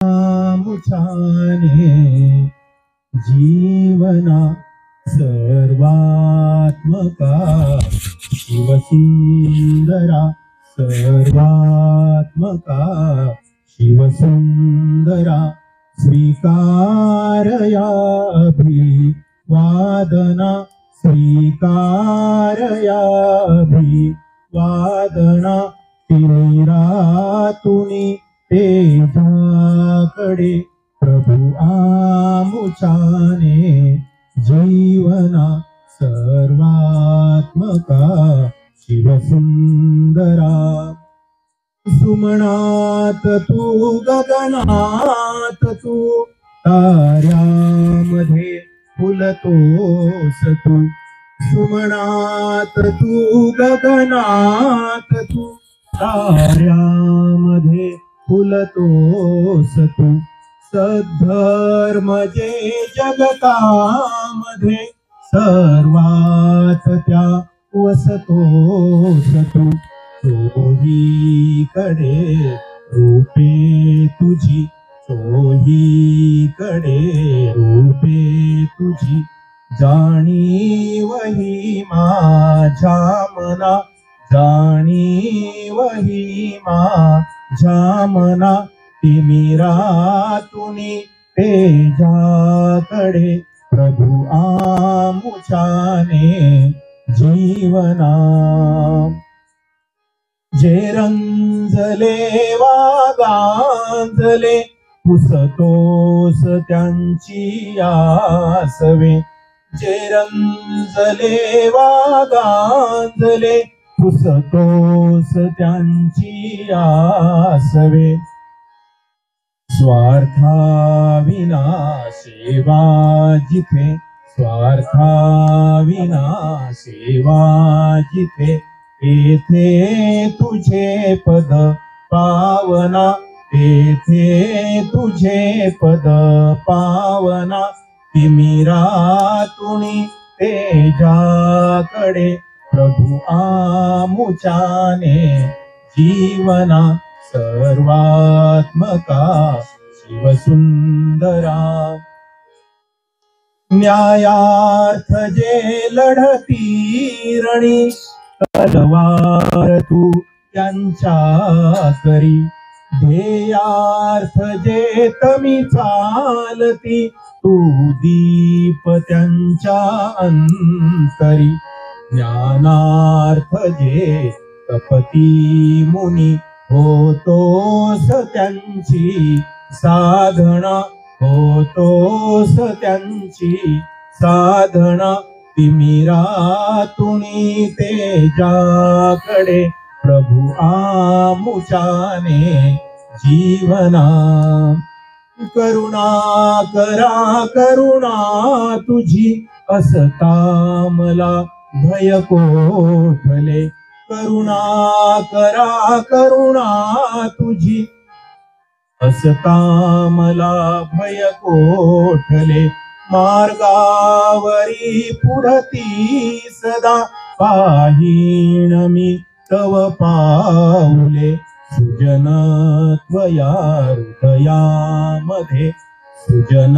मुछाने जीवना सर्वात्मका शिवसुंदरा सर्वात्मका शिवसुंदरा स्वीकारयाभिवादना स्वीकारयाभिवादना तिमिरातुनी तेजाकडे प्रभु आमुचाने जीवना सर्वात्मका शिवसुंदरा सुमनात तू गगनात तू ताऱ्यामध्ये फुलतोस तू सुमनात तू गगनात तू ताऱ्यामध्ये फुलतोस तू सद्धर्म जे जगतामध्ये सर्वात त्या वसतोस तू चोहीकडे रूपे तुझी चोहीकडे रूपे तुझी जाणीवही माझ्या मना जाणीवही माझ्या मना तिमिरातुनी तेजाकडे प्रभु आमुचाने जीवना जे रंजले वागांजले पुसतोस त्यांची आसवे जे रंजले वागांजले पुसतोस त्यांची आसवे स्वार्थाविना सेवा जिथे स्वार्थाविना सेवा जिथे तेथे तुझे पद पावना तेथे तुझे पद पावना तिमिरातुनी तेजाकडे प्रभु आमुचाने जीवना सर्वात्मका शिवसुंदरा न्यायार्थ जे लढती रणी तलवार तू त्यांच्या करी ध्येयार्थ जे तमी चालती तू दीप त्यांच्या अंतरी ज्ञानार्थ जे तपती मुनी होतोस त्यांची साधना होतोस त्यांची साधना तिमिरातुनी तेजाकडे प्रभु आमुचाने जीवना करुणा करा करुणा तुझी असता मला भय कोठले करुणा करा करुणा तुझी असता मला भय कोठले मार्गावरी पुढती सदा पाहीण मी तव पाऊले सुजन त्वया हृदयामध्ये सुजन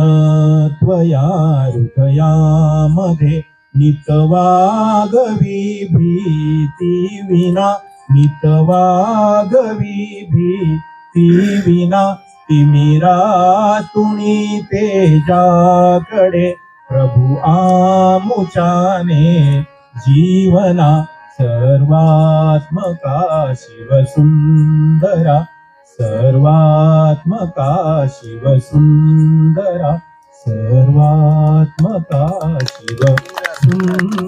त्वया हृदयामध्ये नितवागवी भीती विना नितवागवी भीती विना तिमिरातुनी तेजाकडे प्रभु आमुचाने जीवना सर्वात्मका शिवसुंदरा सर्वात्मका शिवसुंदरा सर्वात्मका शिवसुंदरा